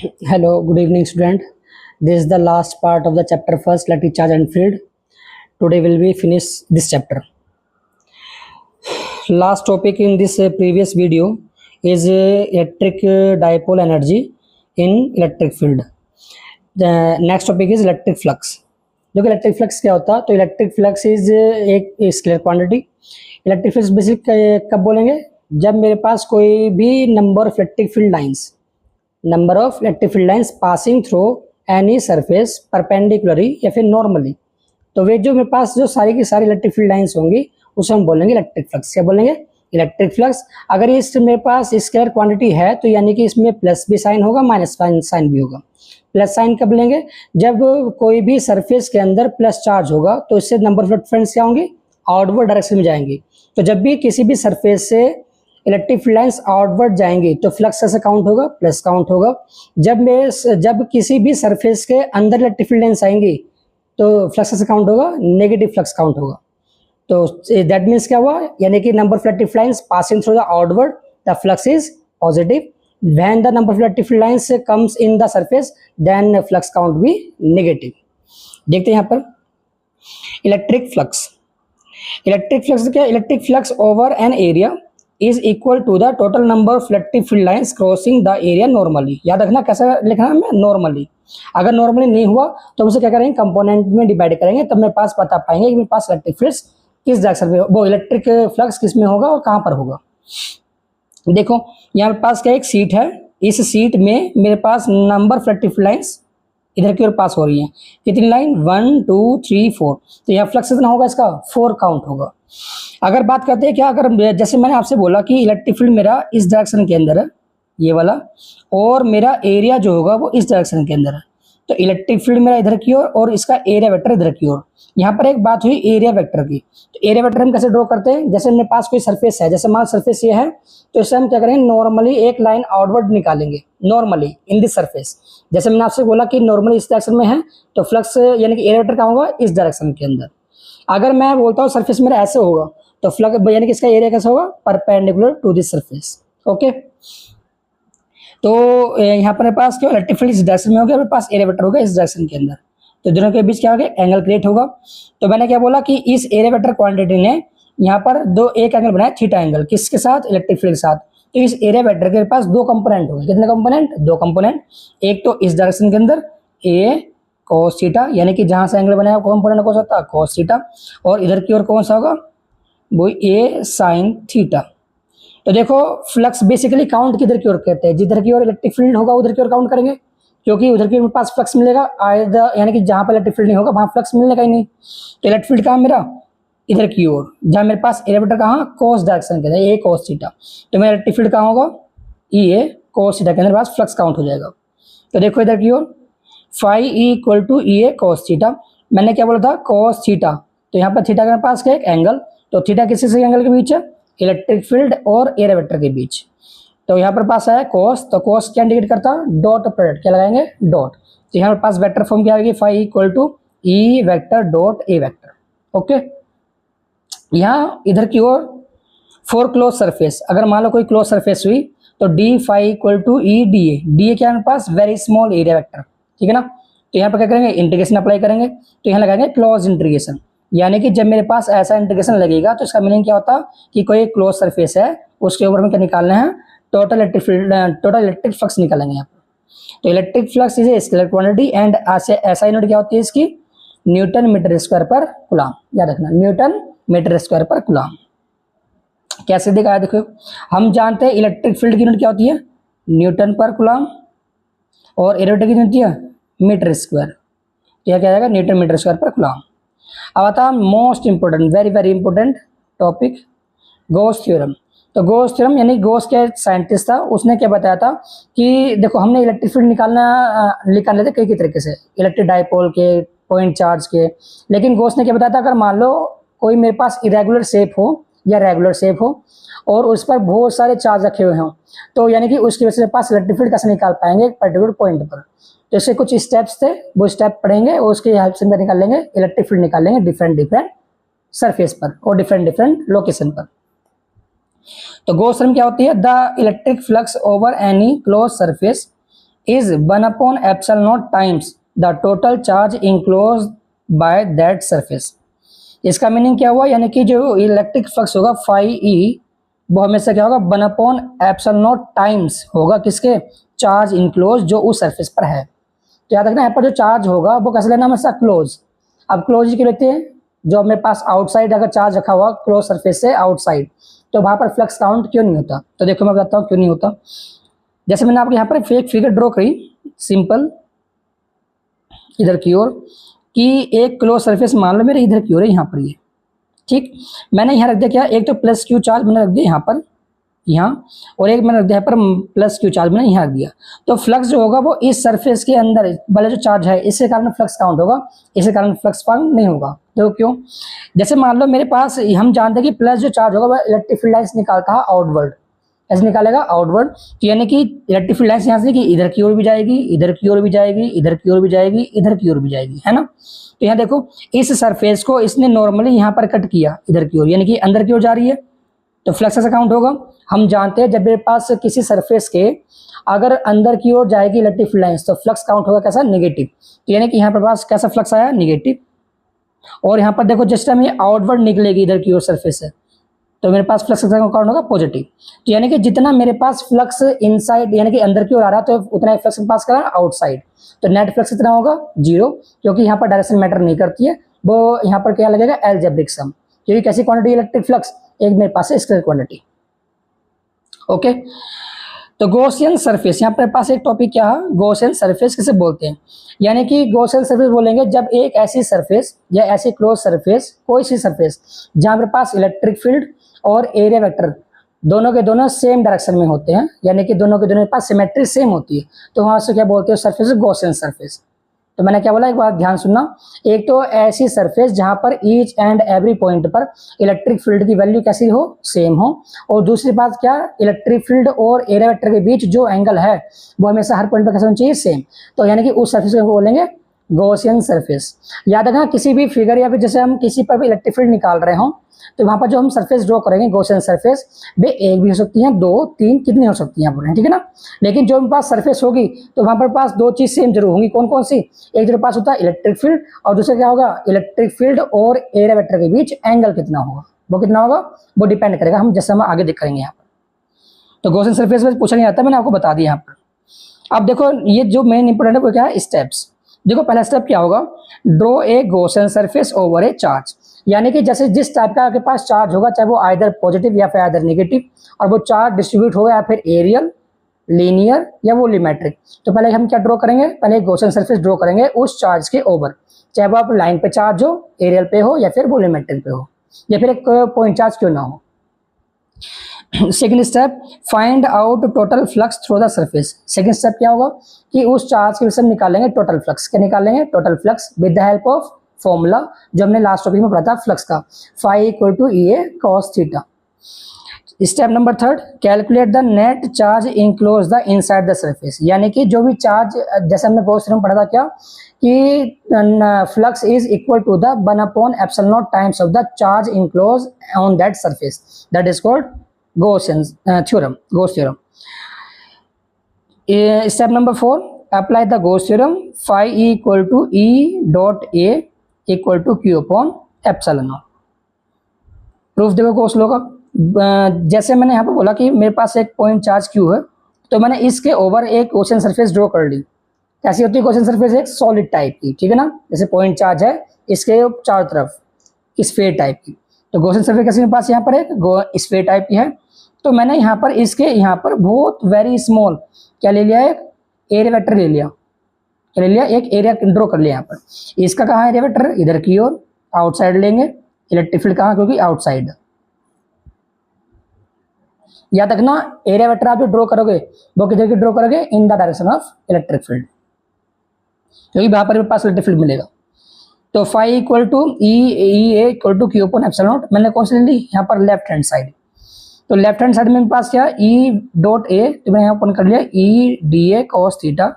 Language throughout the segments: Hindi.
Hello, good evening, student. This is the last part of the chapter first, electric charge and field. Today will be finish this chapter. Last topic in this previous video is electric dipole energy in electric field. The next topic is electric flux. देखो इलेक्ट्रिक फ्लक्स क्या होता है, तो इलेक्ट्रिक फ्लक्स इज एक scalar quantity. Electric flux basic कब बोलेंगे, जब मेरे पास कोई भी number of electric field lines passing through any surface perpendicularly या फिर नॉर्मली. तो वे जो मेरे पास जो सारी की सारी इलेक्ट्रिक फील्ड लाइंस होंगी उसे हम बोलेंगे इलेक्ट्रिक फ्लक्स. क्या बोलेंगे, इलेक्ट्रिक फ्लक्स. अगर इस मेरे पास स्केलर क्वांटिटी है तो यानी कि इसमें प्लस भी साइन होगा, माइनस साइन भी होगा. प्लस साइन कब लेंगे, जब कोई भी सरफेस के अंदर प्लस चार्ज होगा तो इससे नंबर ऑफ फ्रेंड्स क्या होंगे, आउटवर्ड डायरेक्शन में जाएंगे. तो जब भी किसी भी सरफेस से इलेक्ट्रिक फील्ड लाइंस आउटवर्ड जाएंगी तो फ्लक्स कैसे काउंट होगा, प्लस काउंट होगा. जब किसी भी सरफेस के अंदर इलेक्ट्रिक फील्ड लाइंस आएंगी तो फ्लक्स कैसे काउंट होगा, नेगेटिव फ्लक्स काउंट होगा. तो दैट मीन्स क्या हुआ, यानी कि number of electric field lines passing through the outward the flux is positive. When the number of electric field lines comes in the surface, then flux count be negative. देखते हैं यहाँ पर इलेक्ट्रिक फ्लक्स. इलेक्ट्रिक फ्लक्स क्या, electric flux over an area is equal to the total number of electric field lines crossing the area normally. याद रखना कैसा लिखना है, नॉर्मली. अगर नॉर्मली नहीं हुआ तो उसे क्या करेंगे, कंपोनेंट में डिवाइड करेंगे, तब मेरे पास बता पाएंगे कि मेरे पास इलेक्ट्रिक फील्ड्स किस डायरेक्शन में, वो इलेक्ट्रिक फ्लक्स किस में होगा और कहाँ पर होगा. देखो यहाँ पास क्या एक सीट है, इस सीट में मेरे पास number of electric field lines इधर की ओर पास हो रही हैं. कितनी लाइन, 1 2 3 4. तो यहाँ फ्लक्स कितना होगा, इसका 4 काउंट होगा. अगर बात करते हैं क्या, अगर जैसे मैंने आपसे बोला कि इलेक्ट्रिक फील्ड मेरा इस डायरेक्शन के अंदर है, ये वाला, और मेरा एरिया जो होगा वो इस डायरेक्शन के अंदर है. तो इलेक्ट्रिक फील्ड मेरा इधर की ओर और इसका एरिया वेक्टर इधर की ओर. यहाँ पर एक बात हुई एरिया वेक्टर की. तो एरिया वेक्टर हम कैसे ड्रॉ करते हैं, जैसे मेरे पास कोई सरफेस है, जैसे मान सरफेस ये है, तो इससे हम क्या करेंगे, नॉर्मली एक लाइन आउटवर्ड निकालेंगे, नॉर्मली इन दिस सरफेस. जैसे मैंने आपसे बोला कि नॉर्मली इस डायरेक्शन में है तो फ्लक्स यानी कि एरिया वेक्टर कहाँ होगा, इस डायरेक्शन के अंदर. अगर मैं बोलता हूँ सरफेस मेरा ऐसे होगा तो फ्लक्स यानी कि इसका एरिया कैसा होगा, perpendicular to this surface. Okay, तो यहाँ पर मेरे पास क्या, इलेक्ट्रिक फील्ड इस डायरेक्शन में हो गया, मेरे पास एरिया वेक्टर होगा इस डायरेक्शन के अंदर. तो दोनों के बीच क्या होगा, एंगल क्रिएट होगा. तो मैंने क्या बोला कि इस एरिया वेक्टर क्वांटिटी ने यहाँ पर एक एंगल बनाया, थीटा एंगल, किसके साथ, इलेक्ट्रिक फील्ड के साथ. तो इस एरिया वेक्टर के पास दो कंपोनेंट होंगे. कितने कंपोनेंट, दो कंपोनेंट. एक तो इस डायरेक्शन के अंदर ए cos थीटा, यानी कि जहां से एंगल बनाया कंपोनेंट कौन सा था, cos थीटा, और इधर की ओर कौन सा होगा, वो ए sin थीटा. तो देखो फ्लक्स बेसिकली काउंट किधर की ओर करते हैं, जिधर की ओर इलेक्ट्रिक फील्ड होगा उधर की ओर काउंट करेंगे, क्योंकि उधर के पास फ्लक्स मिलेगा, यानी कि जहां पर इलेक्ट्रिक फील्ड नहीं होगा वहां फ्लक्स मिलेगा ही नहीं. तो इलेक्ट्रिक फील्ड कहाँ मेरा, इधर की ओर, जहां मेरे पास एरिया वेक्टर कहाँ, cos डायरेक्शन के अंदर, ए cos थीटा. तो मेरा इलेक्ट्रिक फील्ड कहाँ होगा, ए cos थीटा के अंदर पास फ्लक्स काउंट हो जाएगा. तो देखो इधर की ओर phi equal to E A cos theta. मैंने क्या बोला था, cos थीटा. तो यहाँ पर थीटा के पास क्या, एक एंगल. तो थीटा किसी से एंगल के बीच है, इलेक्ट्रिक फील्ड और एरिया वेक्टर के बीच. तो यहाँ पर पास है cos, तो cos क्या इंडिकेट करता है, डॉट प्रोडक्ट, क्या लगाएंगे, डॉट. तो यहाँ पर पास वेक्टर फॉर्म क्या आएगी, phi equal to E vector dot A vector. Okay, यहाँ इधर की ओर फॉर क्लोज सरफेस, अगर मान लो कोई क्लोज सरफेस हुई तो D phi equal to E D A. D A क्या है मेरे पास, वेरी स्मॉल एरिया वेक्टर, ठीक है ना. तो यहाँ पर क्या करेंगे, इंटीग्रेशन अप्लाई करेंगे. तो यहाँ लगाएंगे क्लोज इंटीग्रेशन, यानी कि जब मेरे पास ऐसा इंटीग्रेशन लगेगा तो इसका मीनिंग क्या होता कि कोई क्लोज सरफेस है उसके ऊपर में क्या निकालना है, total electric field, total electric flux निकालेंगे यहाँ पर. तो electric flux is a scalar quantity and ऐसा यूनिट क्या होती है इसकी, न्यूटन मीटर स्क्वायर पर कूलम. याद रखना, न्यूटन मीटर स्क्वायर पर कूलम. कैसे दिखाया, देखो हम जानते हैं इलेक्ट्रिक फील्ड की यूनिट क्या होती है, न्यूटन पर कूलम, और एरिया की यूनिट होती है मीटर स्क्वायर. यह क्या आएगा, न्यूटन मीटर स्क्वायर पर कूलम. अब आता है most important, very very important topic, Gauss theorem. तो गॉस थ्योरम यानी गॉस के साइंटिस्ट था, उसने क्या बताया था कि देखो हमने इलेक्ट्रिक फील्ड निकाल लेते कई तरीके से, इलेक्ट्रिक डाइपोल के, पॉइंट चार्ज के. लेकिन गॉस ने क्या बताया था, अगर मान लो कोई मेरे पास इरेगुलर शेप हो या रेगुलर शेप हो और उस पर बहुत सारे चार्ज रखे हुए हों, तो यानी कि उसकी वजह से पास इलेक्ट्रिक फील्ड कैसे निकाल पाएंगे एक पर्टिकुलर पॉइंट पर. तो इससे कुछ स्टेप्स थे, वो स्टेप पढ़ेंगे और उसके हेल्प से निकाल लेंगे इलेक्ट्रिक फील्ड, निकाल लेंगे डिफरेंट डिफरेंट सरफेस पर और डिफरेंट डिफरेंट लोकेशन पर. तो गॉस थ्योरम क्या होती है, the electric flux over any close surface is 1/ε0 times the total charge enclose by that surface. इसका मीनिंग क्या हुआ, यानी कि जो इलेक्ट्रिक फ्लक्स होगा फाई ई वो हमेशा क्या होगा 1/ε0 टाइम्स होगा किसके, चार्ज इंक्लोज जो उस सरफेस पर है। तो याद रखना यहाँ पर जो चार्ज होगा वो कैसे लेना हमेशा क्लोज। अब क्लोज क्यों लेते हैं, जो अपने पास आउटसाइड अगर चार्ज रखा हुआ क्लोज सरफेस से आउटसाइड तो वहां पर फ्लक्स काउंट क्यों नहीं होता। तो देखो मैं बताता हूँ क्यों नहीं होता। जैसे मैंने आपको यहाँ पर एक फिगर ड्रॉ करी सिंपल इधर की ओर कि एक क्लोज सरफेस मान लो मेरे इधर की ओर है यहाँ पर ये, ठीक। मैंने यहाँ रख दिया क्या, एक तो प्लस क्यू चार्ज मैंने रख दिया यहाँ पर, यहाँ, और एक मैंने रख दिया यहाँ पर प्लस क्यू चार्ज मैंने यहाँ रख दिया। तो फ्लक्स जो होगा वो इस सरफेस के अंदर वाला जो चार्ज है इसके कारण फ्लक्स काउंट होगा, इसके कारण फ्लक्स काउंट नहीं होगा। देखो क्यों, जैसे मान लो मेरे पास हम जानते हैं कि प्लस जो चार्ज होगा वह इलेक्ट्रिक फील्ड लाइंस निकालता है आउटवर्ड, ऐसे निकालेगा आउटवर्ड। तो यानी कि इलेक्ट्रिक फील्ड लाइंस यहाँ से कि इधर की ओर भी जाएगी, इधर की ओर भी जाएगी, इधर की ओर भी जाएगी, इधर की ओर भी जाएगी, है ना। तो यहाँ देखो इस सरफेस को इसने नॉर्मली यहाँ पर कट किया इधर की ओर, यानी कि अंदर की ओर जा रही है, तो फ्लक्स ऐसा काउंट होगा। हम जानते हैं जब मेरे पास किसी सरफेस के अगर अंदर की ओर जाएगी इलेक्ट्रिक फील्ड लाइंस तो फ्लक्स काउंट होगा कैसा, नेगेटिव। तो यानी कि यहाँ पर पास कैसा फ्लक्स आया, नेगेटिव। और यहाँ पर देखो जिस टाइम ये आउटवर्ड निकलेगी इधर की ओर सरफेस से तो मेरे पास फ्लक्स काउंट होगा पॉजिटिव। तो यानी कि जितना मेरे पास फ्लक्स इनसाइड यानी कि अंदर की ओर आ रहा है तो उतना फ्लक्स पास कर रहा है आउटसाइड, तो नेट फ्लक्स कितना होगा, 0, क्योंकि यहाँ पर डायरेक्शन मैटर नहीं करती है, वो यहाँ पर क्या लगेगा, अलजेब्रिक सम। क्योंकि कैसी क्वांटिटी इलेक्ट्रिक फ्लक्स, एक मेरे पास है स्केलर क्वांटिटी। ओके, तो गॉसियन सरफेस, यहाँ पर पास एक टॉपिक क्या है, गॉसियन सरफेस किसे बोलते हैं। यानी कि गॉसियन सरफेस बोलेंगे जब एक ऐसी सरफेस या ऐसी क्लोज सरफेस, कोई सी सरफेस जहाँ पर पास इलेक्ट्रिक फील्ड और एरिया वेक्टर दोनों के दोनों सेम डायरेक्शन में होते हैं, यानी कि दोनों के दोनों के पास सिमेट्री सेम होती है, तो वहां से क्या बोलते हैं सरफेस, गॉसियन सरफेस। तो मैंने क्या बोला, एक बार ध्यान सुनना, एक तो ऐसी सरफेस जहां पर ईच एंड एवरी पॉइंट पर इलेक्ट्रिक फील्ड की वैल्यू कैसी हो, सेम हो, और दूसरी बात क्या, इलेक्ट्रिक फील्ड और एरिया वेक्टर के बीच जो एंगल है वो हमेशा हर पॉइंट पर कैसा होना चाहिए, सेम। तो यानी कि उस सरफेस को बोलेंगे गॉसियन सरफेस। याद रखना किसी भी फिगर या फिर जैसे हम किसी पर भी इलेक्ट्रिक फील्ड निकाल रहे हो तो वहां पर जो हम सरफेस ड्रॉ करेंगे गॉसियन सरफेस वे एक भी हो सकती हैं, 2, 3 कितनी हो सकती हैं, ठीक है ना। लेकिन जो हमारे पास सरफेस होगी तो वहां पर पास दो चीज सेम जरूर होंगी, कौन कौन सी, एक जो पास होता है इलेक्ट्रिक फील्ड और दूसरा क्या होगा, इलेक्ट्रिक फील्ड और एरिया वेक्टर के बीच एंगल कितना होगा, वो कितना होगा वो डिपेंड करेगा, हम जैसे हम आगे दिखाएंगे यहाँ पर। तो गॉसियन सरफेस में पूछा नहीं आता, मैंने आपको बता दिया यहाँ पर। अब देखो ये जो मेन इंपोर्टेंट है वो क्या है, स्टेप्स। देखो पहला स्टेप क्या होगा, draw a Gaussian surface over a charge. यानी कि जैसे जिस टाइप का आपके पास चार्ज होगा, चाहे वो आइदर पॉजिटिव या फिर आइदर नेगेटिव, और वो चार्ज डिस्ट्रीब्यूट होगा या फिर एरियल, लीनियर या वॉल्यूमेट्रिक। तो पहले हम क्या ड्रॉ करेंगे, पहले एक गॉसियन सरफेस ड्रॉ करेंगे उस चार्ज के ओवर, चाहे वो आप लाइन पे चार्ज हो, एरियल पे हो या फिर वॉल्यूमेट्रिक पे हो या फिर एक पॉइंट चार्ज क्यों ना हो। Second step, find out total flux through the surface. Second step क्या होगा कि उस चार्ज के विषय में निकालेंगे टोटल फ्लक्स। क्या निकालेंगे, total flux with the help of formula जो हमने लास्ट टॉपिक में पढ़ा था फ्लक्स का, phi equal to E A cos theta. Step number third, calculate the net charge enclose the inside the surface. यानी कि जो भी चार्ज, जैसे हमने गॉस थ्योरम पढ़ा था क्या कि flux is equal to the 1/ε0 times of the charge enclose on that surface, that is called Gaussian theorem, Gauss theorem. Step number 4, apply the Gauss theorem, phi E equal to E dot A equal to Q upon epsilon naught. Proof देखो गॉस लॉ का। जैसे मैंने यहाँ पे बोला कि मेरे पास एक पॉइंट चार्ज Q है, तो मैंने इसके ओवर एक गॉसियन सरफेस ड्रॉ कर ली। कैसी होती है गॉसियन सरफेस, एक सॉलिड टाइप की, ठीक है ना, जैसे पॉइंट चार्ज है इसके चारों तरफ स्फीयर टाइप की। तो गॉसियन सरफेस कैसे मेरे पास यहाँ पर एक स्फीयर टाइप की है, तो मैंने यहाँ पर इसके यहाँ पर बहुत वेरी स्मॉल क्या ले लिया, एक एरिया वेक्टर ले लिया, क्या ले लिया, एक एरिया ड्रॉ कर लिया यहाँ पर। इसका कहाँ एरिया वेक्टर, इधर की ओर आउटसाइड लेंगे, इलेक्ट्रिक फील्ड कहाँ, क्योंकि आउटसाइड। याद रखना एरिया वेक्टर आप जो ड्रॉ करोगे वो किधर की ड्रॉ करोगे, in the direction of electric field, क्योंकि वहां पर मेरे पास इलेक्ट्रिक फील्ड मिलेगा। तो phi equal to E A equal to Q upon epsilon naught, मैंने कौन सी ले ली यहाँ पर, लेफ्ट हैंड साइड। तो लेफ्ट हैंड साइड में मेरे पास क्या, ई डॉट ए, तो मैंने यहाँ ओपन कर लिया ई D A cos theta.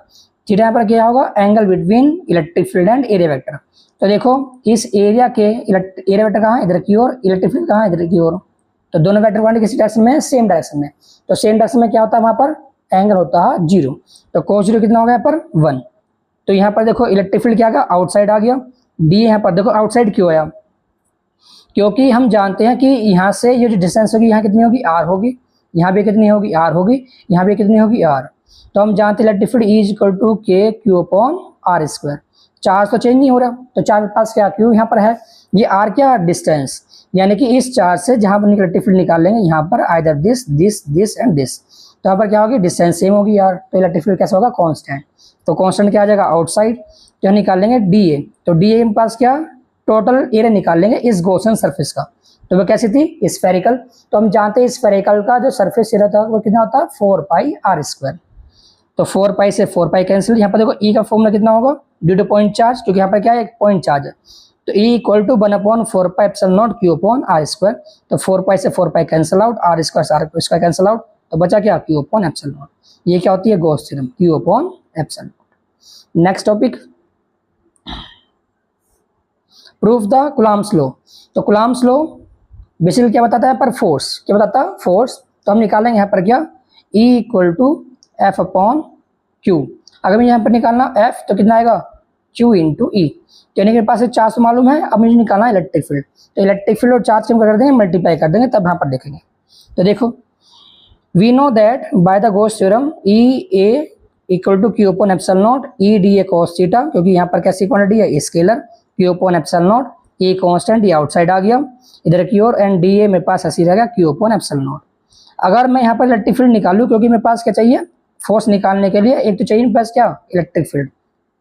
Theta यहाँ पर क्या होगा, angle between electric field and area vector. तो देखो इस एरिया के एरिया वेक्टर कहाँ है, इधर की ओर, इलेक्ट्रिक फील्ड कहाँ है, इधर की ओर। तो दोनों वेक्टर पॉइंट किसी डायरेक्शन में, सेम डायरेक्शन में। तो सेम डायरेक्शन में क्या होता है वहां पर, एंगल होता है 0। तो cos 0 कितना हो गया यहाँ पर 1। तो यहाँ पर देखो इलेक्ट्रिक फील्ड क्या आ गया, आउटसाइड आ गया। डी यहाँ पर देखो आउटसाइड क्यों आया, क्योंकि हम जानते हैं कि यहाँ से ये जो डिस्टेंस होगी यहाँ कितनी होगी, आर होगी, यहाँ भी कितनी होगी, आर होगी, यहाँ भी कितनी होगी, आर। तो हम जानते हैं electric field is equal to K Q upon R square. Charge तो चेंज नहीं हो रहा, तो चार्ज के पास क्या क्यू यहाँ पर है, ये आर क्या डिस्टेंस, यानी कि इस चार्ज से जहाँ पर इलेक्ट्रिक फील्ड निकाल लेंगे यहाँ पर either this this this and this, तो यहाँ पर क्या होगी, डिस्टेंस सेम होगी यार, तो इलेक्ट्रिक फील्ड कैसा होगा, कांस्टेंट। तो कांस्टेंट क्या आ जाएगा, आउटसाइड। तो निकाल लेंगे डी ए, तो डी ए के पास क्या टोटल एरिया निकाल लेंगे इस गॉसियन सरफेस का। तो वो कैसी थी, स्फेरिकल। तो हम जानते हैं स्फेरिकल का जो सरफेस एरिया था वो कितना होता है 4 पाई आर स्क्वायर। तो 4 पाई से 4 पाई कैंसिल। यहाँ पर देखो ई का फॉर्मूला कितना होगा, ड्यू टू पॉइंट चार्ज, क्योंकि यहाँ पर क्या है एक पॉइंट चार्ज है। तो E equal to 1/4 pi epsilon naught Q upon R square. तो 4 पाई से 4 pi cancel out, R square cancel out, तो बचा क्या, क्यू अपॉन एप्सिलॉन नॉट। ये क्या होती है, Gauss theorem, Q upon epsilon not. Next topic, proof the Coulomb's law. तो कूलम्ब्स लॉ बेसिकली क्या बताता है, पर फोर्स, क्या बताता है, फोर्स। तो हम निकालेंगे यहाँ पर क्या, E equal to F upon Q. अगर मैं यहाँ पर निकालना एफ तो कितना आएगा, Q इंटू ई। यानी कि मेरे पास चार्ज तो मालूम है, अब मुझे निकालना है इलेक्ट्रिक फील्ड। तो इलेक्ट्रिक फील्ड और चार्ज हम क्या कर देंगे, मल्टीप्लाई कर देंगे, तब यहाँ पर देखेंगे। तो देखो we know that by the Gauss theorem E A equal to Q upon epsilon naught E D A cos theta, क्योंकि यहाँ पर कैसी क्वांटिटी है, scalar, Q upon epsilon naught, a constant, ये आउटसाइड आ गया इधर की ओर, एंड डी ए मेरे पास ऐसी रहेगा क्यू अपॉन एप्सिलॉन नॉट। अगर मैं यहाँ पर इलेक्ट्रिक फील्ड निकालूं, क्योंकि मेरे पास क्या चाहिए, फोर्स निकालने के लिए एक तो चाहिए मेरे पास क्या, इलेक्ट्रिक फील्ड,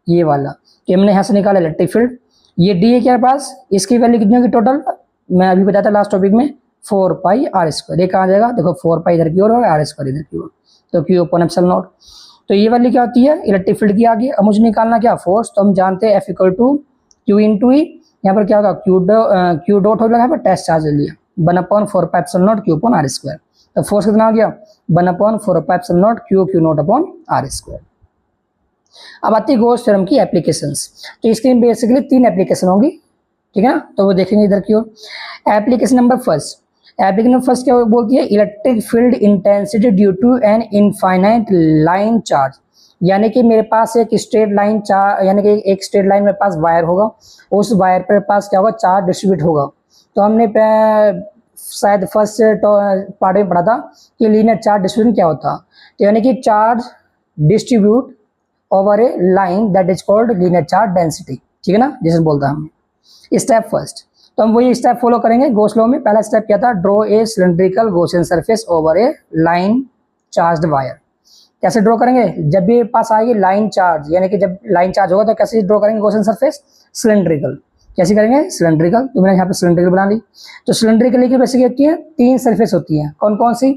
ये वाला। तो हमने यहाँ से निकाला इलेक्ट्रिक फील्ड, ये डी ए के पास, इसकी वैल्यू कितनी होगी टोटल, मैं अभी बताया था लास्ट टॉपिक में, 4 पाई आर स्क्वायर। ये कहाँ जाएगा, देखो 4 पाई इधर की ओर और आर स्क्वायर इधर की ओर, तो क्यू अपॉन एप्सिलॉन नॉट। तो ये वाली क्या होती है, इलेक्ट्रिक फील्ड की आ गई। अब मुझे निकालना क्या, फोर्स। तो हम जानते हैं F equal to Q into E, यहाँ पर क्या होगा, क्यू डॉट हो लगा, टेस्ट चार्ज ले लिया, 1/4 pi epsilon naught Q upon R square. तो फोर्स कितना आ गया, 1/4 pi epsilon naught Q naught upon R square. अब आती है गॉस थ्योरम की एप्लीकेशंस। तो इसकी बेसिकली 3 एप्लीकेशन होगी, ठीक है ना, तो वो देखेंगे इधर की ओर। Application number first, application number first क्या बोलती है, electric field intensity due to an infinite line charge. यानी कि मेरे पास एक स्ट्रेट लाइन चार्ज, यानी कि एक स्ट्रेट लाइन मेरे पास वायर होगा, उस वायर पर पास क्या होगा, चार्ज डिस्ट्रीब्यूट होगा। तो हमने शायद फर्स्ट पार्ट में पढ़ा था कि लीनियर चार्ज डिस्ट्रीब्यूशन क्या होता है। तो यानी कि charge distribute over A line that is called linear charge density, ठीक है ना, जैसे बोलता है हमने। स्टेप फर्स्ट, तो हम वही स्टेप फॉलो करेंगे गॉस लॉ में। पहला स्टेप क्या था, draw a cylindrical Gaussian surface over A line charged wire. कैसे ड्रॉ करेंगे, जब भी पास आएगी लाइन चार्ज, यानी कि जब लाइन चार्ज होगा तो कैसे ड्रॉ करेंगे गॉसियन सरफेस, सिलिंड्रिकल। कैसे करेंगे, सिलिंड्रिकल। तो मैंने यहाँ पे सिलिंड्रिकल बना ली। तो सिलिंड्रिकल की बेसिकली होती है 3 सरफेस होती हैं, कौन कौन सी,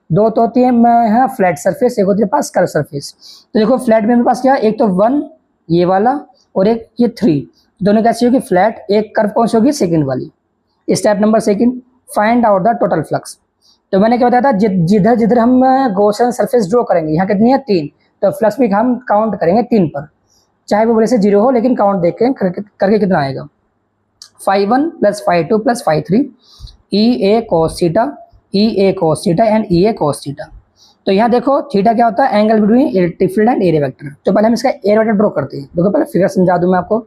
2 तो होती है फ्लैट सरफेस, एक होती है पास कर्व सरफेस। तो देखो फ्लैट में मेरे पास क्या है, एक तो 1 ये वाला और एक ये 3, दोनों कैसी होगी, फ्लैट। एक कर्व कौन सी होगी, सेकंड वाली। Step number second, find out the total flux. तो मैंने क्या बताया था, जिधर जिधर हम गॉसियन सरफेस ड्रॉ करेंगे, यहाँ कितनी है 3, तो फ्लक्स भी हम काउंट करेंगे 3 पर, चाहे वो बोले से 0 हो, लेकिन काउंट देख के करके कितना आएगा, φ1 + φ2 + φ3 EA cos theta, EA cos theta and EA cos theta. तो यहाँ देखो थीटा क्या होता है, angle between electric field and area vector. तो पहले हम इसका एरिया वेक्टर ड्रॉ करते हैं। देखो पहले फिगर समझा दूं मैं आपको।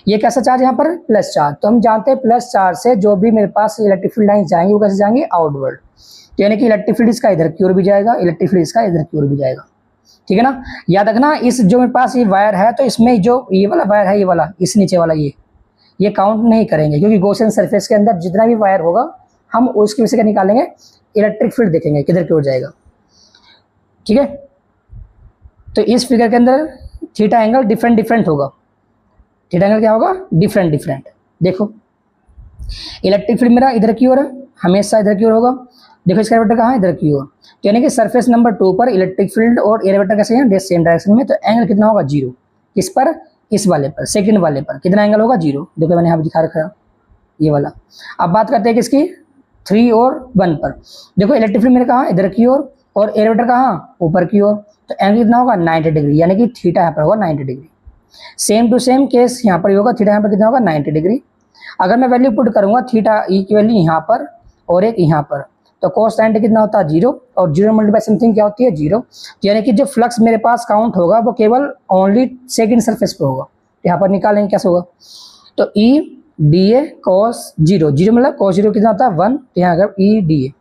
ये कैसा चार्ज है, यहाँ पर प्लस चार्ज। तो हम जानते हैं प्लस चार्ज से जो भी मेरे पास इलेक्ट्रिक फील्ड लाइन जाएंगी वो कैसे जाएंगे, आउटवर्ड। तो यानी कि इलेक्ट्रिक फील्ड इसका इधर की ओर भी जाएगा, इलेक्ट्रिक फील्ड इसका इधर की ओर भी जाएगा, ठीक है ना। याद रखना, इस जो मेरे पास ये वायर है, तो इसमें जो ये वाला वायर है, ये वाला, इस नीचे वाला, ये काउंट नहीं करेंगे, क्योंकि गॉसियन सरफेस के अंदर जितना भी वायर होगा हम उसकी वजह से क्या निकालेंगे, इलेक्ट्रिक फील्ड देखेंगे किधर की ओर जाएगा, ठीक है। तो इस फिगर के अंदर थीटा एंगल डिफरेंट होगा। थीटा एंगल क्या होगा, डिफरेंट। देखो इलेक्ट्रिक फील्ड मेरा इधर की ओर है, हमेशा इधर की ओर होगा। देखो इसका वेक्टर कहाँ है, इधर की ओर। तो यानी कि सरफेस नंबर 2 पर इलेक्ट्रिक फील्ड और एरिया वेक्टर कैसे हैं, सेम डायरेक्शन में। तो एंगल कितना होगा, 0। किस पर, इस वाले पर, सेकंड वाले पर कितना एंगल होगा, 0। देखो मैंने यहाँ पे दिखा रखा है ये वाला। अब बात करते हैं किसकी, 3 और 1 पर। देखो इलेक्ट्रिक फील्ड मेरे कहाँ, इधर की ओर, और एरिया वेक्टर कहाँ, ऊपर की ओर। तो एंगल कितना होगा, 90 डिग्री, यानी कि थीटा यहाँ पर होगा 90 degree. Same to same case यहाँ पर होगा, थीटा यहाँ पर कितना होगा, 90 डिग्री। अगर मैं वैल्यू पुट करूंगा थीटा ई की वैल्यू यहाँ पर और एक यहाँ पर, तो cos 90 कितना होता है 0, और 0 मल्टीप्लाई समथिंग क्या होती है 0। यानी कि जो फ्लक्स मेरे पास काउंट होगा वो केवल ओनली सेकंड सरफेस पे होगा। यहाँ पर निकालेंगे कैसे होगा, तो ई डी ए cos 0, 0 मतलब cos 0 कितना होता है 1, तो यहाँ अगर ई डी ए।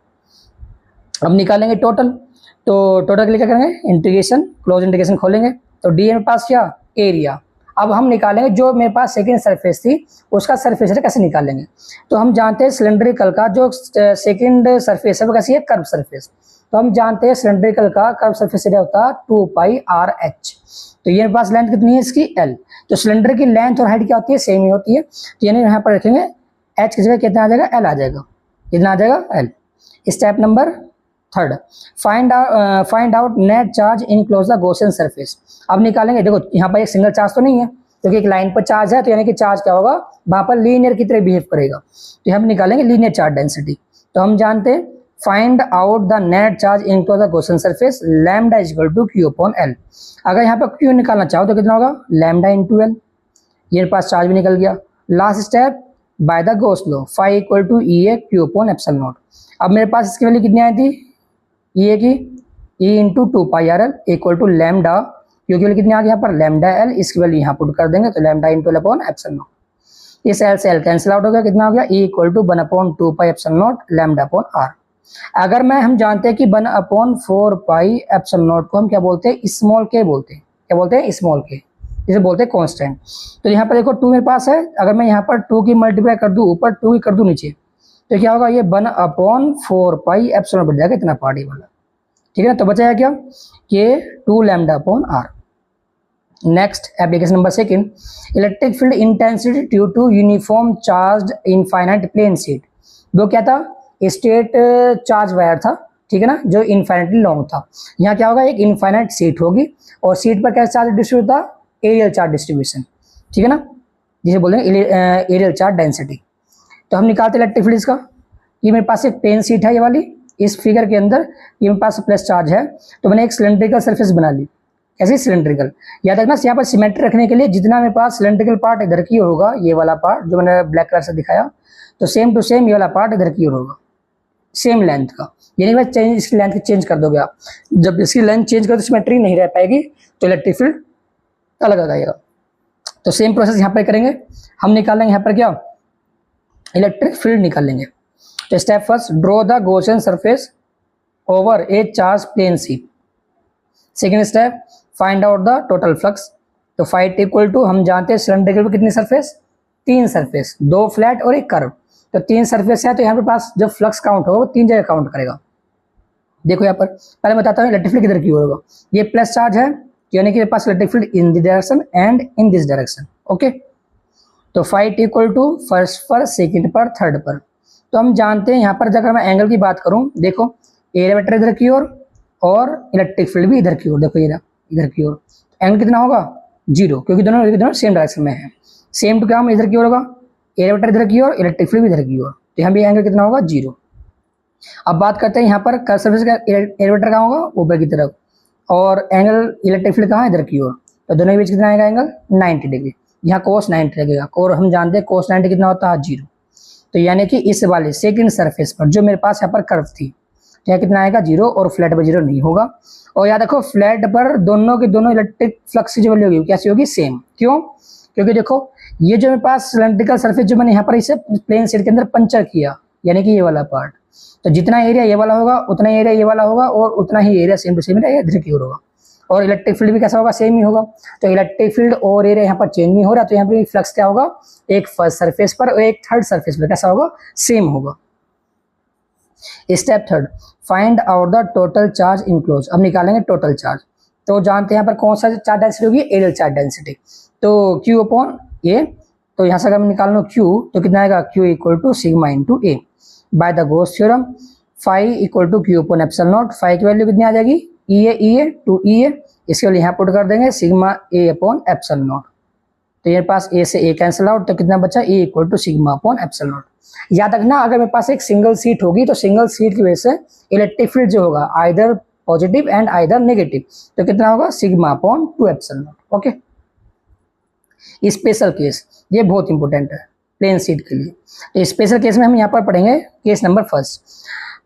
अब निकालेंगे टोटल, तो टोटल के लिए क्या करेंगे, इंटीग्रेशन, क्लोज इंटीग्रेशन खोलेंगे, तो डी ए मेरे पास क्या एरिया। अब हम निकालेंगे जो मेरे पास सेकेंड सरफेस थी उसका सरफेस एरिया कैसे निकालेंगे। तो हम जानते हैं सिलेंड्रिकल का जो सेकेंड सरफेस है वो कैसी है, कर्व सरफेस। तो हम जानते हैं सिलेंड्रिकल का कर्व सरफेस एरिया होता है 2 पाई आर एच। तो ये मेरे पास लेंथ कितनी है इसकी एल। तो सिलेंडर की लेंथ और हाइट क्या होती है, सेम ही होती है। तो यानी यहाँ पर रखेंगे एच की जगह कितना आ जाएगा, एल आ जाएगा, कितना आ जाएगा L. Step number third, find out net charge enclose the Gaussian surface. अब निकालेंगे, देखो यहाँ पर एक सिंगल चार्ज तो नहीं है क्योंकि एक लाइन पर चार्ज है, तो यानी कि चार्ज क्या होगा वहां पर लीनियर की तरह बिहेव करेगा। तो हम निकालेंगे लीनियर चार्ज डेंसिटी। तो हम जानते हैं find out the net charge enclose the Gaussian surface, lambda is equal to Q upon L. अगर यहाँ पर क्यू निकालना चाहो तो कितना होगा, लैम्डा इंटू एल। ये पास चार्ज भी निकल गया। Last step, by the Gauss law, phi equal to E A Q upon epsilon naught. अब मेरे पास इसकी वैल्यू कितनी आई थी, ई ए की E into 2 pi R L equal to lambda, क्योंकि वैल्यू कितनी आ गई यहाँ पर लैम्डा एल, इसकी वैल्यू यहाँ पुट कर देंगे, तो lambda into L upon epsilon naught. इस एल से एल कैंसिल आउट हो गया, कितना हो गया E equal to 1 upon 2 pi epsilon naught lambda upon R. अगर हम जानते हैं कि 1 अपॉन 4 पाई एप्सिलॉन नॉट को हम क्या बोलते हैं, स्मॉल के बोलते हैं, क्या बोलते हैं स्मॉल के, जिसे बोलते हैं कांस्टेंट। तो यहाँ पर देखो 2 मेरे पास है, अगर मैं यहाँ पर 2 की मल्टीप्लाई कर दूं ऊपर, 2 की कर दूं नीचे, तो क्या होगा, ये 1 अपॉन 4 पाई एप्सिलॉन बढ़ जाएगा इतना पार्ट वाला, ठीक है ना। तो बचाया क्या, ये 2 lambda upon R. Next application number second, electric field intensity due to uniform charge infinite plane sheet. वो क्या था, स्टेट चार्ज वायर था, ठीक है ना, जो इनफाइनाइटली लॉन्ग था। यहाँ क्या होगा, एक इनफाइनाइट सीट होगी और सीट पर कैसा चार्ज डिस्ट्रीब्यूट था, एरियल चार्ज डिस्ट्रीब्यूशन, ठीक है ना, जिसे बोलते हैं एरियल चार्ज डेंसिटी। तो हम निकालते इलेक्ट्रिक फील्ड इसका। ये मेरे पास एक प्लेन सीट है, ये वाली, इस फिगर के अंदर ये मेरे पास प्लस चार्ज है, तो मैंने एक सिलेंड्रिकल सरफेस बना ली। ऐसे सिलेंड्रिकल, याद रखना यहाँ पर सिमेट्री रखने के लिए जितना मेरे पास सिलेंड्रिकल पार्ट इधर की ओर होगा, ये वाला पार्ट जो मैंने ब्लैक कलर से दिखाया, तो सेम टू सेम ये वाला पार्ट इधर की ओर होगा, सेम लेंथ का। यानी कि चेंज, इसकी लेंथ चेंज कर दोगे आप, जब इसकी लेंथ चेंज करो तो सिमेट्री नहीं रह पाएगी, तो इलेक्ट्रिक फील्ड अलग आ जाएगा। तो सेम प्रोसेस यहाँ पर करेंगे, हम निकालेंगे यहाँ पर क्या, इलेक्ट्रिक फील्ड निकालेंगे। तो step first, draw the Gaussian surface over a charge plane sheet. Second step, find out the total flux. तो फाइट इक्वल टू, हम जानते हैं सिलेंड्रिकल पे कितनी सरफेस, 3 सरफेस, 2 फ्लैट और 1 कर्व। तो 3 सरफेस है, तो यहाँ पे पास जब फ्लक्स काउंट होगा वो 3 जगह काउंट करेगा। देखो यहाँ पर पहले बताता हूँ इलेक्ट्रिक फील्ड किधर की होगा। ये प्लस चार्ज है, यानी कि पास electric field in this direction and in this direction, okay. तो फाइट इक्वल टू फर्स्ट पर, सेकेंड पर, थर्ड पर। तो हम जानते हैं यहाँ पर अगर मैं एंगल की बात करूँ, देखो एरिया वेक्टर इधर की ओर और इलेक्ट्रिक फील्ड भी इधर की ओर, देखो ये इधर की ओर, एंगल कितना होगा 0, क्योंकि दोनों सेम डायरेक्शन में है। सेम टू क्या हम इधर की ओर होगा, एरिया वेक्टर इधर की ओर, इलेक्ट्रिक फील्ड भी इधर की ओर, तो यहाँ भी एंगल कितना होगा 0। अब बात करते हैं यहाँ पर कर्व सरफेस का, एरिया वेक्टर कहाँ होगा ऊपर की तरफ, और एंगल इलेक्ट्रिक फील्ड कहाँ है इधर की ओर, तो दोनों के बीच कितना आएगा एंगल 90 डिग्री। यहाँ cos 90 लगेगा, और हम जानते हैं cos 90 कितना होता है 0। तो यानी कि इस वाले सेकंड सरफेस पर जो मेरे पास यहाँ पर कर्व थी, तो यहाँ कितना आएगा 0, और फ्लैट पर 0 नहीं होगा। और याद रखो फ्लैट पर दोनों के दोनों इलेक्ट्रिक फ्लक्स की जो वैल्यू होगी कैसी होगी, सेम। क्यों, क्योंकि देखो ये जो मेरे पास सिलेंड्रिकल सरफेस जो मैंने यहाँ पर इसे प्लेन शीट के अंदर पंचर किया, यानी कि ये वाला पार्ट, तो जितना एरिया ये वाला होगा उतना एरिया ये वाला होगा, और उतना ही एरिया सेम टू सेम इधर की ओर होगा। और इलेक्ट्रिक फील्ड भी कैसा होगा, सेम ही होगा। तो इलेक्ट्रिक फील्ड और एरिया यहाँ पर चेंज नहीं हो रहा, तो यहाँ पे फ्लक्स क्या होगा, एक फर्स्ट सरफेस पर और एक थर्ड सरफेस पर कैसा होगा, सेम होगा। Step third, find out the total charge enclose. अब निकालेंगे टोटल चार्ज। तो जानते हैं यहाँ पर कौन सा चार्ज डेंसिटी होगी, एरियल चार्ज डेंसिटी। तो Q अपॉन ए, तो यहाँ से अगर मैं निकाल लूँ Q, तो कितना आएगा, Q equal to sigma into A by the Gauss theorem. Phi equal to Q upon epsilon naught. Phi की वैल्यू कितनी आ जाएगी, ई ए टू ई ए, इसके लिए यहाँ पुट कर देंगे सिग्मा ए अपॉन एप्सिलॉन नॉट। तो ये पास ए से ए कैंसिल आउट, तो कितना बचा, A equal to sigma upon epsilon naught. याद रखना अगर मेरे पास एक सिंगल सीट होगी तो सिंगल सीट की वजह से इलेक्ट्रिक फील्ड जो होगा either positive and either negative, तो कितना होगा sigma upon 2 epsilon not, okay. Special case, ये बहुत इंपॉर्टेंट है प्लेन सीट के लिए। तो स्पेशल केस में हम यहाँ पर पढ़ेंगे case number first.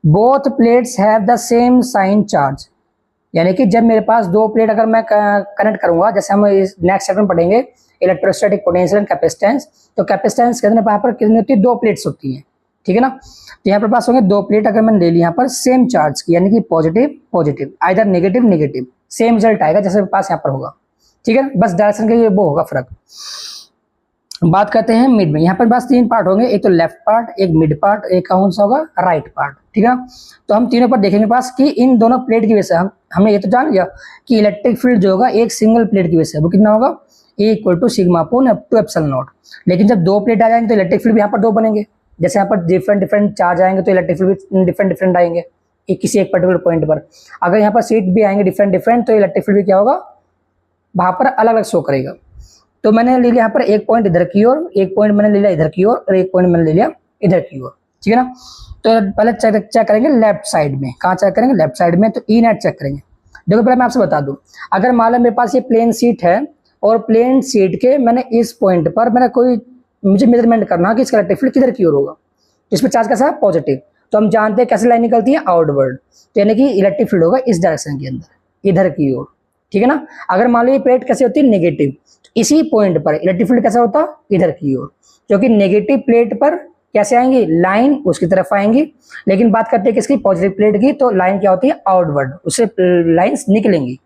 Both plates have the same sign charge, यानी कि जब मेरे पास दो प्लेट अगर मैं कनेक्ट करूंगा, जैसे हम इस नेक्स्ट चैप्टर में पढ़ेंगे इलेक्ट्रोस्टैटिक पोटेंशियल एंड कैपेसिटेंस, तो कैपेसिटेंस के अंदर यहाँ पर कितनी होती है, दो प्लेट्स होती हैं, ठीक है ना। तो यहाँ पर पास होंगे दो प्लेट, अगर मैंने ले ली यहाँ पर सेम चार्ज की, यानी कि positive positive, either negative negative, same result आएगा जैसे पास यहाँ पर होगा, ठीक है, बस डायरेक्शन का ये वो होगा फर्क। बात करते हैं मिड में, यहाँ पर बस तीन पार्ट होंगे, एक तो लेफ्ट पार्ट, एक मिड पार्ट, एक कौन सा होगा, राइट पार्ट, ठीक है। तो हम तीनों पर देखेंगे पास कि इन दोनों प्लेट की वजह से हमने ये तो जान लिया कि इलेक्ट्रिक फील्ड जो होगा एक सिंगल प्लेट की वजह से वो कितना होगा, E equal to sigma upon two epsilon naught. लेकिन जब दो प्लेट आ जाएंगे तो इलेक्ट्रिक फील्ड भी यहाँ पर दो बनेंगे, जैसे यहाँ पर डिफरेंट डिफरेंट चार्ज आएंगे तो इलेक्ट्रिक फील्ड भी डिफरेंट डिफरेंट आएंगे किसी एक पर्टिकुलर पॉइंट पर। अगर यहाँ पर सीट भी आएंगे डिफरेंट डिफरेंट तो इलेक्ट्रिक फील्ड भी क्या होगा, वहां पर अलग अलग शो करेगा। तो मैंने ले लिया यहाँ पर एक पॉइंट इधर की ओर, एक पॉइंट मैंने ले लिया इधर की ओर, और एक पॉइंट मैंने ले लिया इधर की ओर, ठीक है ना। तो पहले चेक करेंगे लेफ्ट साइड में, कहाँ चेक करेंगे, लेफ्ट साइड में, तो ई नेट चेक करेंगे। देखो पहले मैं आपसे बता दूं, अगर मान लो मेरे पास ये प्लेन सीट है और प्लेन सीट के मैंने इस पॉइंट पर मैंने मुझे मेजरमेंट करना कि इसका इलेक्ट्रिक फील्ड किधर की ओर होगा, इसमें चार्ज कैसा है, पॉजिटिव। तो हम जानते हैं कैसे लाइन निकलती है, आउटवर्ड, तो यानी कि इलेक्ट्रिक फील्ड होगा इस डायरेक्शन के अंदर, इधर की ओर, ठीक है ना। अगर मान लो ये प्लेट कैसे होती है, नेगेटिव, इसी पॉइंट पर इलेक्ट्रिक फील्ड कैसा होता, इधर की ओर, क्योंकि नेगेटिव प्लेट पर कैसे आएंगी, लाइन उसकी तरफ आएंगी। लेकिन बात करते हैं किसकी, पॉजिटिव प्लेट की, तो लाइन क्या होती है, आउटवर्ड, उससे लाइंस निकलेंगी।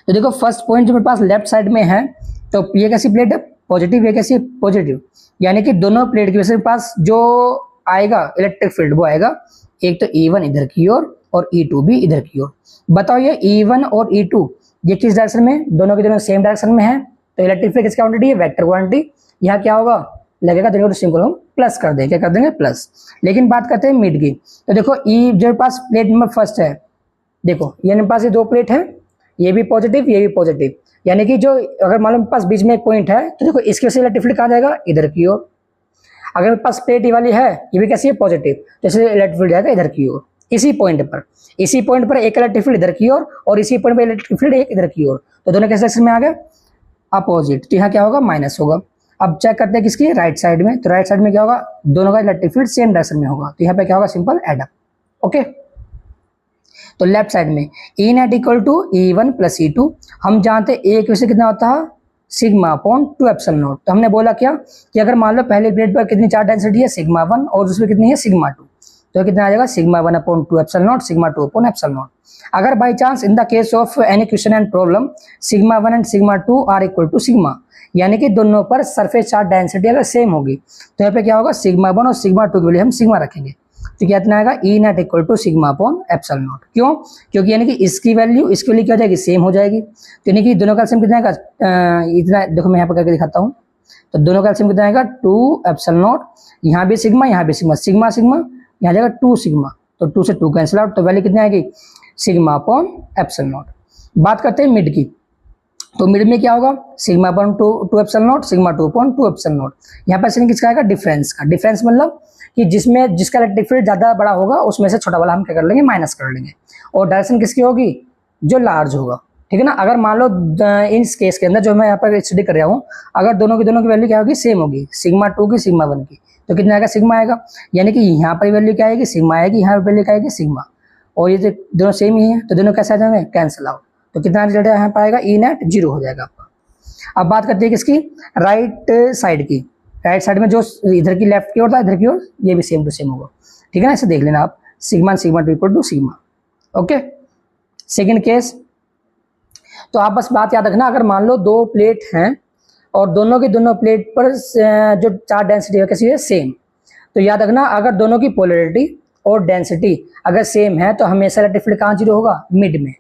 तो देखो फर्स्ट पॉइंट जो मेरे पास लेफ्ट साइड में है, तो ये कैसी प्लेट है, पॉजिटिव, ये कैसी पॉजिटिव, यानी कि दोनों प्लेट की वजह से पास जो आएगा इलेक्ट्रिक फील्ड वो आएगा, एक तो E1 इधर की ओर और E2 भी इधर की ओर। बताओ ये E1 और E2 ये किस डायरेक्शन में, दोनों के दोनों सेम डायरेक्शन में है, तो इलेक्ट्रिक फील्ड किसकी क्वांटिटी है, वेक्टर क्वांटिटी। यहाँ क्या होगा, लगेगा, दोनों को सिंपल हम प्लस कर देंगे, क्या कर देंगे, प्लस। लेकिन बात करते हैं मिड की, तो देखो ई जो पास प्लेट नंबर फर्स्ट है, देखो ये मेरे पास ये दो प्लेट है, ये भी पॉजिटिव ये भी पॉजिटिव, यानी कि जो अगर मान लो मेरे पास बीच में एक पॉइंट है, तो देखो इसकी वजह से इलेक्ट्रिक फील्ड कहाँ जाएगा, इधर की ओर। अगर मेरे पास प्लेट ये वाली है, ये भी कैसी है, पॉजिटिव, तो इसलिए इलेक्ट्रिक फील्ड जाएगा इधर की ओर, इसी पॉइंट पर एक इलेक्ट्रिक फील्ड इधर की ओर और इसी पॉइंट पर इलेक्ट्रिक फील्ड एक इधर की ओर, तो दोनों कैसे डायरेक्शन में आ गए, अपोजिट, तो यहाँ क्या होगा, माइनस होगा। अब चेक करते हैं किसकी, राइट साइड में, तो राइट साइड में क्या होगा, दोनों का इलेक्ट्रिक फील्ड सेम डायरेक्शन में होगा, तो यहाँ पे क्या होगा, सिंपल एड अप, ओके। तो लेफ्ट साइड में E net equal to E1 plus E2, हम जानते हैं एक वैसे कितना होता है, sigma upon two epsilon naught. तो हमने बोला क्या कि अगर मान लो पहले प्लेट पर कितनी चार्ज डेंसिटी है, सिग्मा 1, और दूसरी कितनी है, सिग्मा 2, तो कितना आ जाएगा, sigma 1 upon two epsilon naught, sigma 2 upon epsilon naught. अगर by chance in the case of any question and problem sigma 1 and sigma 2 are equal to sigma, यानी कि दोनों पर सरफेस चार्ज डेंसिटी अगर सेम होगी, तो यहाँ पे क्या होगा, सिग्मा 1 और सिग्मा 2 के लिए हम सिग्मा रखेंगे, तो क्या इतना आएगा, E net equal to sigma upon epsilon naught. क्यों, क्योंकि यानी कि इसकी वैल्यू इसके लिए क्या हो जाएगी, सेम हो जाएगी, तो यानी कि दोनों का एलसीएम कितना आएगा, इतना देखो मैं यहाँ पर करके दिखाता हूँ, तो दोनों का एलसीएम कितना आएगा, 2 एप्सिलॉन नॉट, यहाँ भी सिग्मा यहाँ भी सिग्मा, सिग्मा सिग्मा यहाँ जाएगा 2 सिग्मा, तो 2 से 2 कैंसिल आउट, तो वैल्यू कितनी आएगी, सिग्मा अपॉन एप्सिलॉन नॉट। बात करते हैं मिड की, तो मिड में क्या होगा, sigma upon two epsilon naught, sigma 2 upon two epsilon not. यहाँ पर साइन किसका आएगा, डिफरेंस का, डिफरेंस मतलब कि जिसका इलेक्ट्रिक फील्ड ज्यादा बड़ा होगा उसमें से छोटा वाला हम क्या कर लेंगे, माइनस कर लेंगे, और डायरेक्शन किसकी होगी, जो लार्ज होगा, ठीक है ना। अगर मान लो इस केस के अंदर जो मैं यहाँ पर स्टडी कर रहा हूँ, अगर दोनों की वैल्यू क्या होगी, सेम होगी, सिग्मा 2 की सिग्मा 1 की, तो कितना आएगा, सिग्मा आएगा, यानी कि यहाँ पर वैल्यू क्या आएगी, सिग्मा आएगी, यहाँ पर वैल्यू क्या आएगी, सिग्मा, और ये दोनों सेम ही है, तो दोनों कैसे आ जाएंगे, कैंसिल आउट, तो कितना रिजल्ट यहाँ पर आएगा, E नेट 0 हो जाएगा आपका। अब बात करते हैं किसकी, राइट साइड की, राइट साइड में जो इधर की लेफ्ट की ओर था, इधर की ओर ये भी सेम टू सेम होगा, ठीक है ना, ऐसे देख लेना आप, sigma sigma 2 equal to sigma, okay. Second case, तो आप बस बात याद रखना, अगर मान लो दो प्लेट हैं और दोनों प्लेट पर जो चार्ज डेंसिटी है कैसी है, सेम, तो याद रखना अगर दोनों की पोलैरिटी और डेंसिटी अगर सेम है तो हमेशा इलेक्ट्रिक फील्ड कहाँ 0 होगा, मिड में,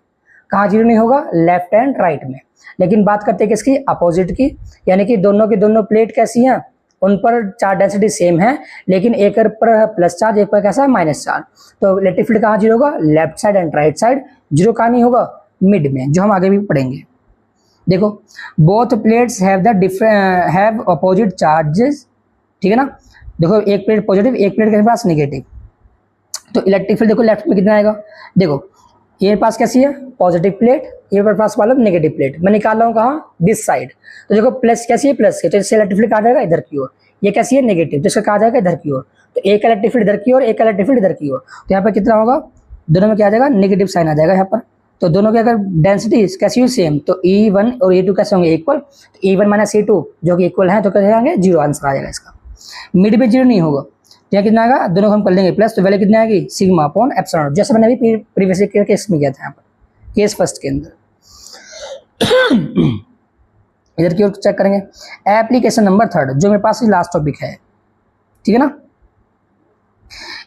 कहाँ 0 नहीं होगा, लेफ्ट एंड राइट में। लेकिन बात करते हैं किसकी, अपोजिट की, यानी कि दोनों प्लेट कैसी हैं, उन पर चार्ज डेंसिटी सेम है, लेकिन एक पर प्लस चार्ज, एक पर कैसा है, माइनस चार्ज, तो इलेक्ट्रिक फील्ड कहाँ 0 होगा, left side and right side. 0 कहाँ नहीं होगा, मिड में, जो हम आगे भी पढ़ेंगे। देखो both plates have opposite charges, ठीक है ना। देखो एक प्लेट पॉजिटिव, एक प्लेट के पास नेगेटिव, तो इलेक्ट्रिक फील्ड देखो लेफ्ट में कितना आएगा, देखो ये पास कैसी है, पॉजिटिव प्लेट, ये पास वाला नेगेटिव प्लेट, मैं निकाल रहा हूँ कहाँ, दिस साइड, तो देखो प्लस कैसी है, प्लस के, तो इससे इलेक्ट्रिक फील्ड कहाँ जाएगा, इधर की ओर, ये कैसी है, नेगेटिव, तो इसका कहाँ जाएगा, इधर की ओर, तो एक इलेक्ट्रिक फील्ड इधर की ओर, एक इलेक्ट्रिक फील्ड इधर की ओर, तो यहाँ पर कितना होगा, दोनों में क्या आ जाएगा, नेगेटिव साइन आ जाएगा यहाँ पर। तो दोनों की अगर डेंसिटी कैसी हुई सेम, तो E1 और E2 कैसे होंगे, इक्वल। तो E1 माइनस E2 जो कि इक्वल है तो कैसे आएंगे, 0 आंसर आ जाएगा इसका। मिड में 0 नहीं होगा, तो यहाँ कितना आएगा, दोनों को हम कर लेंगे प्लस, तो वैल्यू कितनी आएगी, सिग्मा अपॉन एप्सिलॉन नॉट, जैसे मैंने अभी प्रीवियस केस में किया था यहाँ पर, केस फर्स्ट के अंदर। इधर की ओर चेक करेंगे, एप्लीकेशन नंबर 3 जो मेरे पास लास्ट टॉपिक है, ठीक है ना।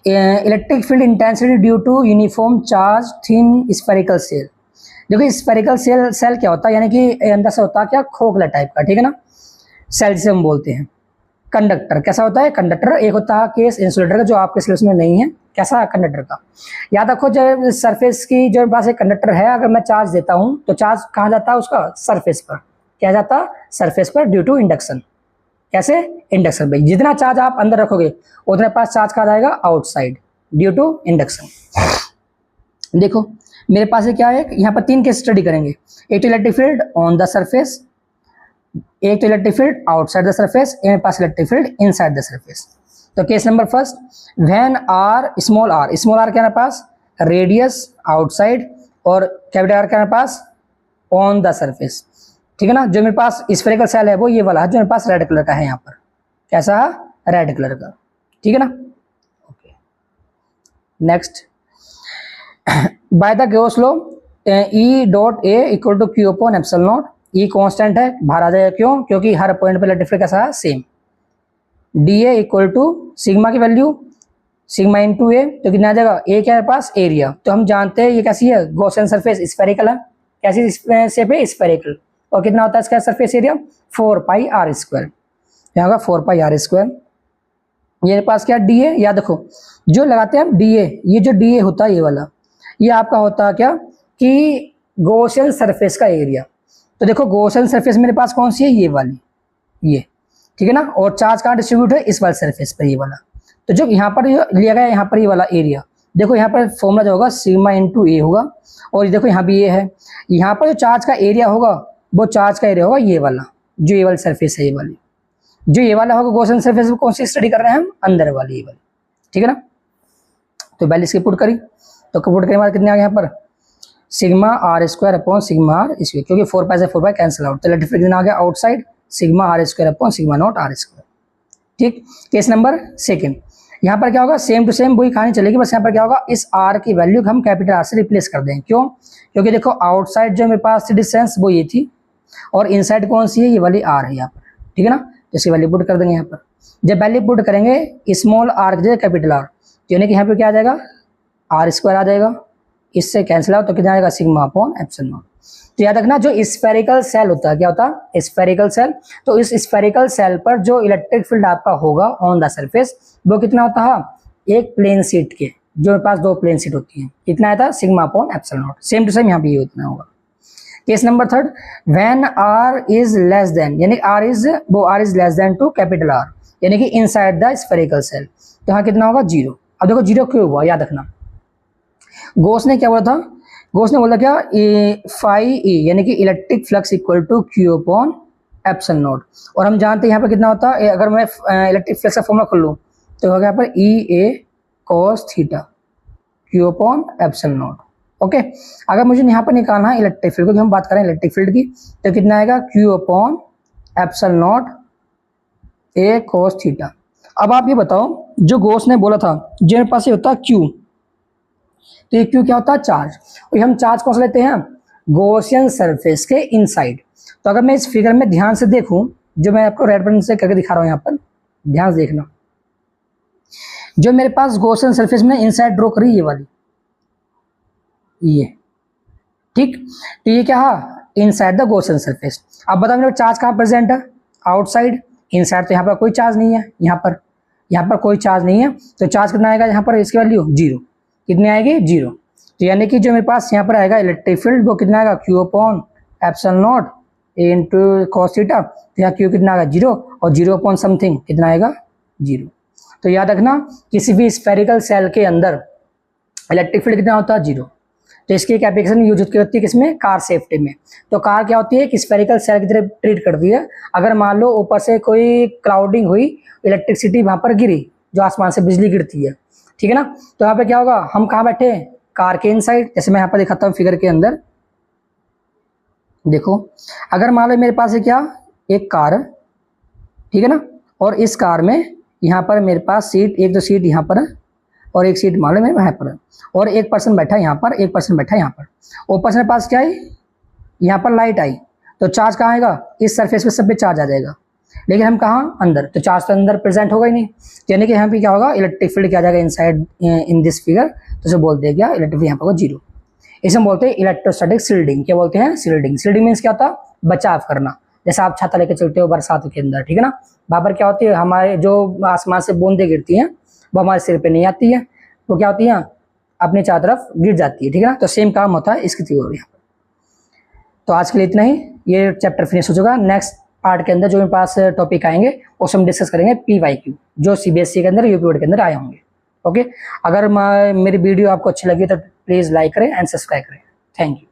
Electric field intensity due to uniform charge thin spherical shell. देखो स्फेरिकल सेल क्या होता है, यानी कि अंदर से होता है क्या, खोखला टाइप का, ठीक है ना। सेल जिसे हम बोलते हैं। कंडक्टर कैसा होता है, कंडक्टर एक होता है केस इंसुलेटर का, जो आपके सिलेबस में नहीं है, कैसा कंडक्टर का। याद रखो, जब सरफेस की जो पास एक कंडक्टर है, अगर मैं चार्ज देता हूं तो चार्ज कहाँ जाता है उसका, सरफेस पर। क्या जाता है, सरफेस पर, ड्यू टू इंडक्शन। कैसे, इंडक्शन पे जितना चार्ज आप अंदर रखोगे उतने पास चार्ज कहाँ जाएगा, आउटसाइड, ड्यू टू इंडक्शन। देखो मेरे पास क्या है, यहाँ पर 3 केस स्टडी करेंगे। एक तो electric field on the surface, एक तो electric field outside the surface, मेरे पास electric field inside the surface. तो case number first, when R small R क्या है पास, रेडियस आउटसाइड, और कैपिटल आर क्या है पास, ऑन द सरफेस, ठीक है ना। जो मेरे पास स्फेरिकल सेल है वो ये वाला है, जो मेरे पास रेड कलर का है यहाँ पर, कैसा है, रेड कलर का, ठीक है ना। Okay, next, by the Gauss law E dot A equal to Q upon epsilon naught. E constant है, बाहर आ जाएगा, क्यों, क्योंकि हर पॉइंट पे इलेक्ट्रिक फील्ड कैसा है, same. DA equal to sigma की वैल्यू सिग्मा इंटू A, तो कितना आ जाएगा, A क्या है पास, एरिया। तो हम जानते हैं ये कैसी है, गॉसियन सरफेस, स्फेरिकल है, कैसी शेप है, स्फेरिकल। और कितना होता है इसका surface area, 4 pi R square, यहाँ का 4 पाई आर स्क्वायर। ये पास क्या, DA, याद रखो जो लगाते हैं हम DA, ये जो DA होता है ये वाला, ये आपका होता है क्या, कि गॉसियन सरफेस का एरिया। तो देखो गॉसियन सरफेस मेरे पास कौन सी है, ये वाली, ये, ठीक है ना। और चार्ज कहाँ डिस्ट्रीब्यूट है, इस वाले सरफेस पर, ये वाला। तो जो यहाँ पर लिया गया, यहाँ पर ये वाला एरिया, देखो यहाँ पर फॉर्मूला जो होगा सिग्मा इंटू A होगा, और देखो यहाँ भी ये है, यहाँ पर जो चार्ज का एरिया होगा वो चार्ज का एरिया होगा ये वाला, जो ये वाली सरफेस है, ये वाली, जो ये वाला होगा गॉसियन सरफेस, कौन सी स्टडी कर रहे हैं हम, अंदर वाली, ये वाली, ठीक है ना। तो वैल्यू इसकी पुट करी, तो पुट करने के बाद कितने आ गए यहाँ पर, sigma R square upon sigma R square, क्योंकि 4 पाई से 4 पाई कैंसिल आउट, तो इलेक्ट्रिक फील्ड आ गया outside, sigma R square upon sigma naught R square, ठीक। केस नंबर सेकंड, यहाँ पर क्या होगा, सेम टू सेम वही कहानी चलेगी, बस यहाँ पर क्या होगा, इस आर की वैल्यू हम कैपिटल आर से रिप्लेस कर देंगे, क्यों, क्योंकि देखो आउटसाइड जो मेरे पास डिस्टेंस वो ये थी, और इनसाइड कौन सी है, ये वाली आर है यहाँ पर, ठीक है ना। जैसे वैल्यू पुट कर देंगे यहाँ पर, जब वैल्यू पुट करेंगे स्मॉल आर की जगह कैपिटल आर, यानी कि यहाँ पे क्या आ जाएगा, आर स्क्वायर आ जाएगा, इससे कैंसिल आउट, तो कितना आएगा, सिग्मा अपॉन एप्सिलॉन नॉट। तो याद रखना, जो स्फेरिकल सेल होता है, क्या होता है, स्फेरिकल सेल, तो इस स्फेरिकल सेल पर जो इलेक्ट्रिक फील्ड आपका होगा ऑन द सरफेस, वो कितना होता है, एक प्लेन शीट के, जो मेरे पास 2 प्लेन शीट होती है, कितना आता है, sigma upon epsilon naught. Same to same यहाँ पे ये उतना होगा। Case number 3, when R is less than, यानी R is less than to capital R, यानी कि इनसाइड द स्फेरिकल सेल, तो यहाँ कितना होगा, 0। अब देखो 0 क्यों हुआ, याद रखना, गॉस ने क्या बोला था, गॉस ने बोला क्या, फाई E यानी कि electric flux equal to Q upon epsilon naught. और हम जानते हैं यहाँ पर कितना होता है, अगर मैं इलेक्ट्रिक फ्लक्स का फॉर्मूला खोल लूँ तो होगा यहाँ पर EA cos theta Q upon epsilon not. Okay, अगर मुझे यहाँ पर निकालना है इलेक्ट्रिक फील्ड, क्योंकि हम बात करें इलेक्ट्रिक फील्ड की, तो कितना आएगा, Q upon epsilon not A cos theta. अब आप ये बताओ, जो गॉस ने बोला था, जो मेरे पास ये होता है Q, तो ये Q क्या होता है, चार्ज। और हम चार्ज कौन सा लेते हैं, गॉसियन सरफेस के इनसाइड। तो अगर मैं इस फिगर में ध्यान से देखूं, जो मैं आपको रेड बटन से करके दिखा रहा हूं, यहाँ पर ध्यान से देखना, जो मेरे पास गॉसियन सरफेस में इनसाइड ड्रॉ करी, ये वाली, ये, ठीक। तो ये क्या है, इनसाइड द गॉसियन सरफेस। अब बताओ मेरे चार्ज कहाँ प्रेजेंट है, आउटसाइड, इनसाइड तो यहाँ पर कोई चार्ज नहीं है, यहाँ पर कोई चार्ज नहीं है, तो चार्ज कितना आएगा यहाँ पर, इसकी वैल्यू 0, कितनी आएगी, 0। तो यानी कि जो मेरे पास यहाँ पर आएगा इलेक्ट्रिक फील्ड, वो कितना आएगा, Q upon epsilon not into cos theta, तो यहाँ Q कितना आएगा, 0, और 0 अपॉन समथिंग कितना आएगा, 0। तो याद रखना, किसी भी स्फेरिकल सेल के अंदर इलेक्ट्रिक फील्ड कितना होता है, 0। तो इसकी एक एप्लीकेशन यूज होती है किसमें, कार सेफ्टी में। तो कार क्या होती है कि स्फेरिकल सेल की तरह ट्रीट करती है। अगर मान लो ऊपर से कोई क्लाउडिंग हुई, इलेक्ट्रिसिटी वहां पर गिरी, जो आसमान से बिजली गिरती है, ठीक है ना। तो यहाँ पे क्या होगा, हम कहाँ बैठे हैं, कार के इनसाइड। जैसे मैं यहाँ पर दिखाता हूँ फिगर के अंदर, देखो अगर मान लो मेरे पास है क्या, एक कार, ठीक है ना, और इस कार में यहाँ पर मेरे पास सीट, एक दो सीट यहाँ पर है और एक सीट मान लो मेरे यहाँ पर है, और एक पर्सन बैठा है यहाँ पर, एक पर्सन बैठा है यहाँ पर। और पर्सन के पास क्या है, यहाँ पर लाइट आई, तो चार्ज कहाँ आएगा, इस सरफेस पे सब पे चार्ज आ जाएगा। लेकिन हम कहाँ, अंदर, तो चार्ज तो अंदर प्रेजेंट होगा ही नहीं, यानी कि यहाँ पे क्या होगा, इलेक्ट्रिक फील्ड क्या आ जाएगा इनसाइड इन दिस फिगर, तो उसे बोलते हैं क्या, इलेक्ट्रिक फील्ड यहाँ पर होगा 0। इसे हम बोलते हैं इलेक्ट्रोस्टैटिक शील्डिंग। क्या बोलते हैं, शील्डिंग। शील्डिंग मीन्स क्या होता है, बचाव करना। जैसे आप छाता लेके चलते हो बरसात के अंदर, ठीक है ना, वहाँ पर क्या होती है, हमारे जो आसमान से बूंदें गिरती हैं वो हमारे सिर पे नहीं आती है, वो क्या होती है, अपनी चारों तरफ गिर जाती है, ठीक है ना। तो सेम काम होता है इसकी थ्योरी। तो आज के लिए इतना ही, ये चैप्टर फिनिश हो चुका। नेक्स्ट पार्ट के अंदर जो मेरे पास टॉपिक आएंगे उसमें हम डिस्कस करेंगे PYQ, जो CBSE के अंदर, यूपी बोर्ड के अंदर आए होंगे। ओके, अगर मेरी वीडियो आपको अच्छी लगी तो प्लीज़ लाइक करें एंड सब्सक्राइब करें। Thank you.